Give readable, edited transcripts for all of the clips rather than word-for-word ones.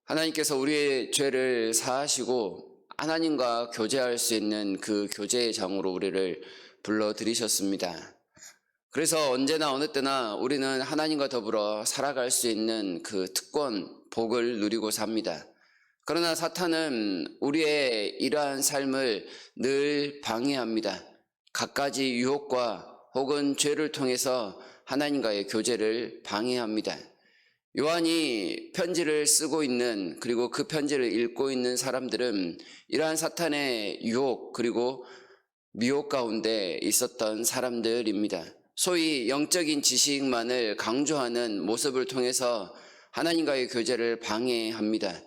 하나님께서 우리의 죄를 사하시고 하나님과 교제할 수 있는 그 교제의 장으로 우리를 불러들이셨습니다. 그래서 언제나 어느 때나 우리는 하나님과 더불어 살아갈 수 있는 그 특권, 복을 누리고 삽니다. 그러나 사탄은 우리의 이러한 삶을 늘 방해합니다. 갖가지 유혹과 혹은 죄를 통해서 하나님과의 교제를 방해합니다. 요한이 편지를 쓰고 있는, 그리고 그 편지를 읽고 있는 사람들은 이러한 사탄의 유혹 그리고 미혹 가운데 있었던 사람들입니다. 소위 영적인 지식만을 강조하는 모습을 통해서 하나님과의 교제를 방해합니다.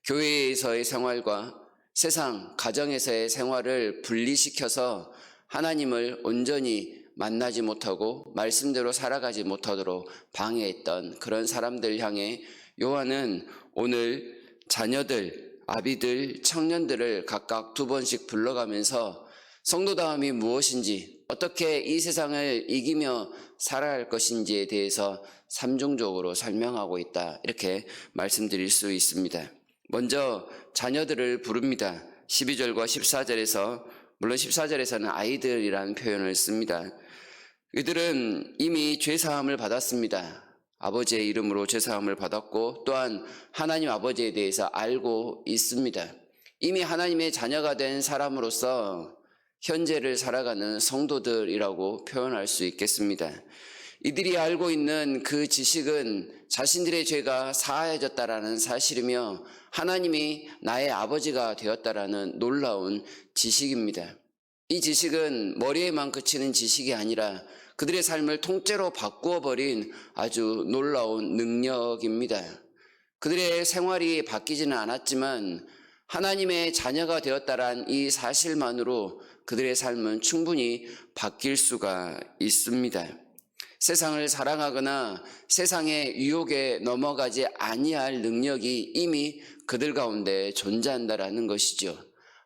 교회에서의 생활과 세상, 가정에서의 생활을 분리시켜서 하나님을 온전히 만나지 못하고 말씀대로 살아가지 못하도록 방해했던 그런 사람들 향해 요한은 오늘 자녀들, 아비들, 청년들을 각각 2번씩 불러가면서 성도다움이 무엇인지, 어떻게 이 세상을 이기며 살아야 할 것인지에 대해서 삼중적으로 설명하고 있다, 이렇게 말씀드릴 수 있습니다. 먼저 자녀들을 부릅니다. 12절과 14절에서, 물론 14절에서는 아이들이라는 표현을 씁니다. 이들은 이미 죄사함을 받았습니다. 아버지의 이름으로 죄사함을 받았고 또한 하나님 아버지에 대해서 알고 있습니다. 이미 하나님의 자녀가 된 사람으로서 현재를 살아가는 성도들이라고 표현할 수 있겠습니다. 이들이 알고 있는 그 지식은 자신들의 죄가 사하여졌다라는 사실이며 하나님이 나의 아버지가 되었다라는 놀라운 지식입니다. 이 지식은 머리에만 그치는 지식이 아니라 그들의 삶을 통째로 바꾸어 버린 아주 놀라운 능력입니다. 그들의 생활이 바뀌지는 않았지만 하나님의 자녀가 되었다란 이 사실만으로 그들의 삶은 충분히 바뀔 수가 있습니다. 세상을 사랑하거나 세상의 유혹에 넘어가지 아니할 능력이 이미 그들 가운데 존재한다라는 것이죠.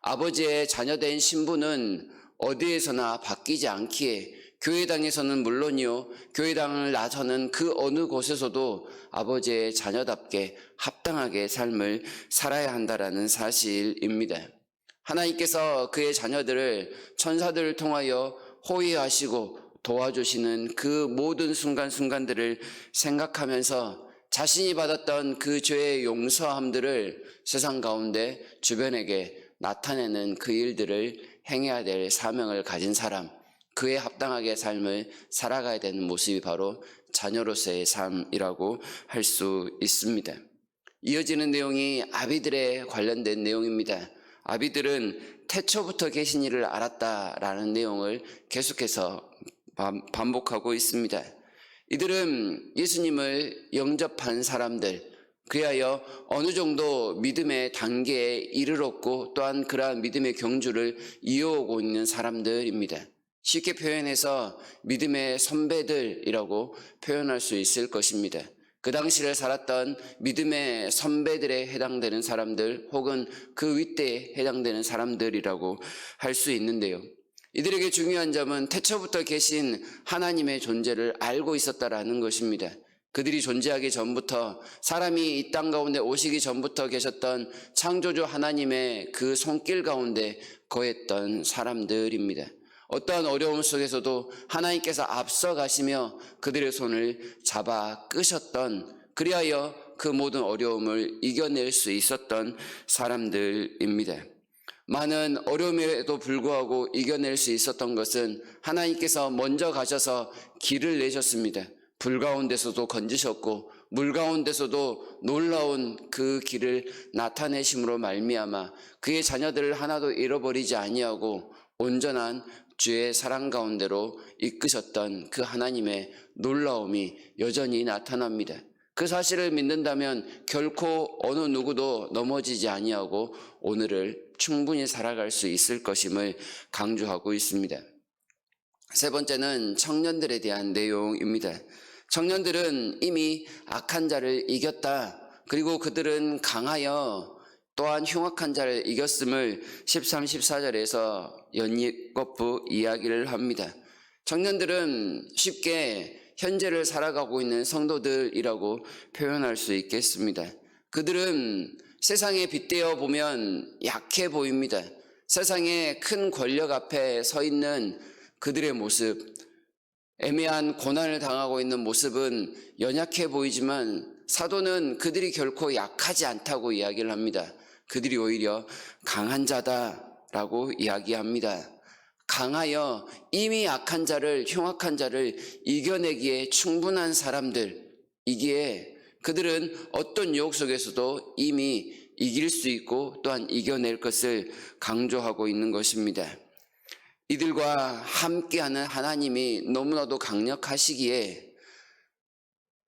아버지의 자녀된 신분은 어디에서나 바뀌지 않기에 교회당에서는 물론이요, 교회당을 나서는 그 어느 곳에서도 아버지의 자녀답게 합당하게 삶을 살아야 한다라는 사실입니다. 하나님께서 그의 자녀들을 천사들을 통하여 호위하시고 도와주시는 그 모든 순간순간들을 생각하면서 자신이 받았던 그 죄의 용서함들을 세상 가운데 주변에게 나타내는 그 일들을 행해야 될 사명을 가진 사람, 그에 합당하게 삶을 살아가야 되는 모습이 바로 자녀로서의 삶이라고 할 수 있습니다. 이어지는 내용이 아비들에 관련된 내용입니다. 아비들은 태초부터 계신 이를 알았다라는 내용을 계속해서 반복하고 있습니다. 이들은 예수님을 영접한 사람들, 그리하여 어느 정도 믿음의 단계에 이르렀고 또한 그러한 믿음의 경주를 이어오고 있는 사람들입니다. 쉽게 표현해서 믿음의 선배들이라고 표현할 수 있을 것입니다. 그 당시를 살았던 믿음의 선배들에 해당되는 사람들 혹은 그 윗대에 해당되는 사람들이라고 할 수 있는데요. 이들에게 중요한 점은 태초부터 계신 하나님의 존재를 알고 있었다라는 것입니다. 그들이 존재하기 전부터, 사람이 이 땅 가운데 오시기 전부터 계셨던 창조주 하나님의 그 손길 가운데 거했던 사람들입니다. 어떠한 어려움 속에서도 하나님께서 앞서 가시며 그들의 손을 잡아 끄셨던, 그리하여 그 모든 어려움을 이겨낼 수 있었던 사람들입니다. 많은 어려움에도 불구하고 이겨낼 수 있었던 것은 하나님께서 먼저 가셔서 길을 내셨습니다. 불 가운데서도 건지셨고 물 가운데서도 놀라운 그 길을 나타내심으로 말미암아 그의 자녀들을 하나도 잃어버리지 아니하고 온전한 주의 사랑 가운데로 이끄셨던 그 하나님의 놀라움이 여전히 나타납니다. 그 사실을 믿는다면 결코 어느 누구도 넘어지지 아니하고 오늘을 충분히 살아갈 수 있을 것임을 강조하고 있습니다. 세 번째는 청년들에 대한 내용입니다. 청년들은 이미 악한 자를 이겼다. 그리고 그들은 강하여 또한 흉악한 자를 이겼음을 13, 14절에서 연이것부 이야기를 합니다. 청년들은 쉽게 현재를 살아가고 있는 성도들이라고 표현할 수 있겠습니다. 그들은 세상에 빗대어 보면 약해 보입니다. 세상의 큰 권력 앞에 서 있는 그들의 모습, 애매한 고난을 당하고 있는 모습은 연약해 보이지만 사도는 그들이 결코 약하지 않다고 이야기를 합니다. 그들이 오히려 강한 자다라고 이야기합니다. 강하여 이미 약한 자를, 흉악한 자를 이겨내기에 충분한 사람들이기에 그들은 어떤 유혹 속에서도 이미 이길 수 있고 또한 이겨낼 것을 강조하고 있는 것입니다. 이들과 함께하는 하나님이 너무나도 강력하시기에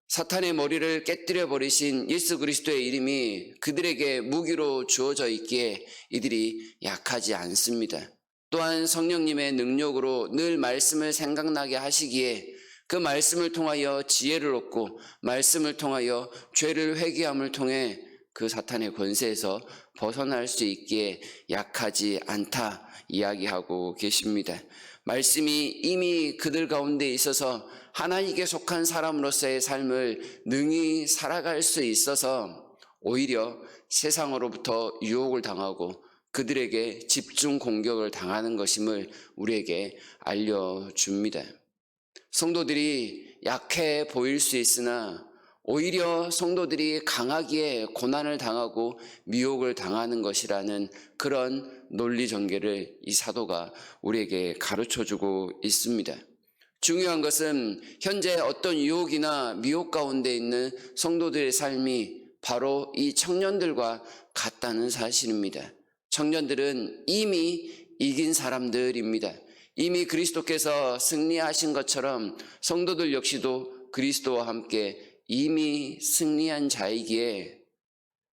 사탄의 머리를 깨뜨려 버리신 예수 그리스도의 이름이 그들에게 무기로 주어져 있기에 이들이 약하지 않습니다. 또한 성령님의 능력으로 늘 말씀을 생각나게 하시기에 그 말씀을 통하여 지혜를 얻고 말씀을 통하여 죄를 회개함을 통해 그 사탄의 권세에서 벗어날 수 있기에 약하지 않다 이야기하고 계십니다. 말씀이 이미 그들 가운데 있어서 하나님께 속한 사람으로서의 삶을 능히 살아갈 수 있어서 오히려 세상으로부터 유혹을 당하고 그들에게 집중 공격을 당하는 것임을 우리에게 알려줍니다. 성도들이 약해 보일 수 있으나 오히려 성도들이 강하기에 고난을 당하고 미혹을 당하는 것이라는 그런 논리 전개를 이 사도가 우리에게 가르쳐주고 있습니다. 중요한 것은 현재 어떤 유혹이나 미혹 가운데 있는 성도들의 삶이 바로 이 청년들과 같다는 사실입니다. 청년들은 이미 이긴 사람들입니다. 이미 그리스도께서 승리하신 것처럼 성도들 역시도 그리스도와 함께 이미 승리한 자이기에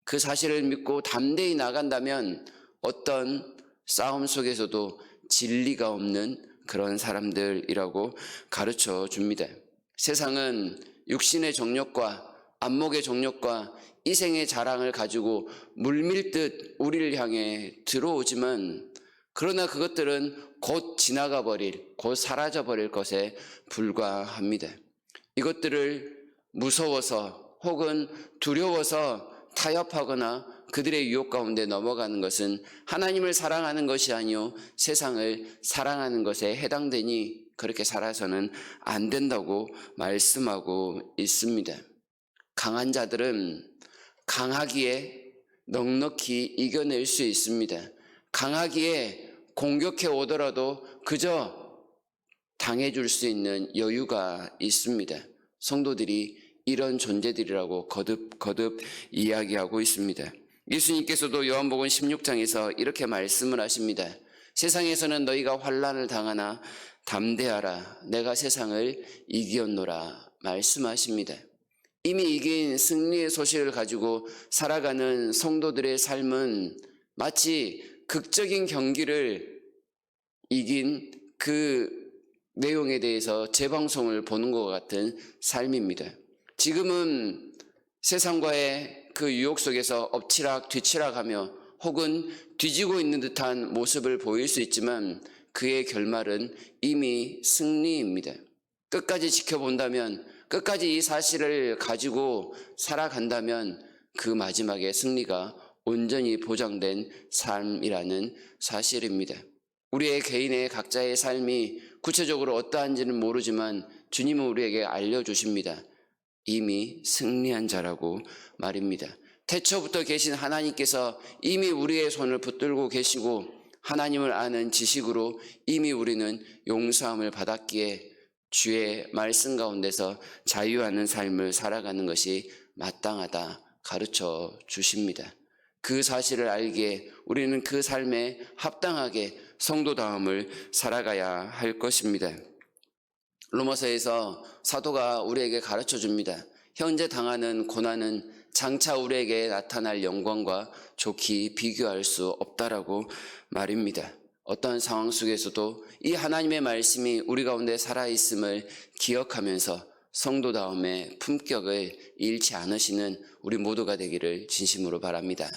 그 사실을 믿고 담대히 나간다면 어떤 싸움 속에서도 진리가 없는 그런 사람들이라고 가르쳐 줍니다. 세상은 육신의 정욕과 안목의 정욕과 이생의 자랑을 가지고 물밀듯 우리를 향해 들어오지만 그러나 그것들은 곧 지나가 버릴, 곧 사라져 버릴 것에 불과합니다. 이것들을 무서워서 혹은 두려워서 타협하거나 그들의 유혹 가운데 넘어가는 것은 하나님을 사랑하는 것이 아니요 세상을 사랑하는 것에 해당되니 그렇게 살아서는 안 된다고 말씀하고 있습니다. 강한 자들은 강하기에 넉넉히 이겨낼 수 있습니다. 강하기에 공격해 오더라도 그저 당해줄 수 있는 여유가 있습니다. 성도들이 이런 존재들이라고 거듭 이야기하고 있습니다. 예수님께서도 요한복음 16장에서 이렇게 말씀을 하십니다. 세상에서는 너희가 환난을 당하나 담대하라 내가 세상을 이기었노라 말씀하십니다. 이미 이긴 승리의 소식을 가지고 살아가는 성도들의 삶은 마치 극적인 경기를 이긴 그 내용에 대해서 재방송을 보는 것 같은 삶입니다. 지금은 세상과의 그 유혹 속에서 엎치락 뒤치락하며 혹은 뒤지고 있는 듯한 모습을 보일 수 있지만 그의 결말은 이미 승리입니다. 끝까지 지켜본다면, 끝까지 이 사실을 가지고 살아간다면 그 마지막에 승리가 온전히 보장된 삶이라는 사실입니다. 우리의 개인의 각자의 삶이 구체적으로 어떠한지는 모르지만 주님은 우리에게 알려주십니다. 이미 승리한 자라고 말입니다. 태초부터 계신 하나님께서 이미 우리의 손을 붙들고 계시고 하나님을 아는 지식으로 이미 우리는 용서함을 받았기에 주의 말씀 가운데서 자유하는 삶을 살아가는 것이 마땅하다 가르쳐 주십니다. 그 사실을 알기에 우리는 그 삶에 합당하게 성도다움을 살아가야 할 것입니다. 로마서에서 사도가 우리에게 가르쳐 줍니다. 현재 당하는 고난은 장차 우리에게 나타날 영광과 좋게 비교할 수 없다라고 말입니다. 어떠한 상황 속에서도 이 하나님의 말씀이 우리 가운데 살아있음을 기억하면서 성도다움의 품격을 잃지 않으시는 우리 모두가 되기를 진심으로 바랍니다.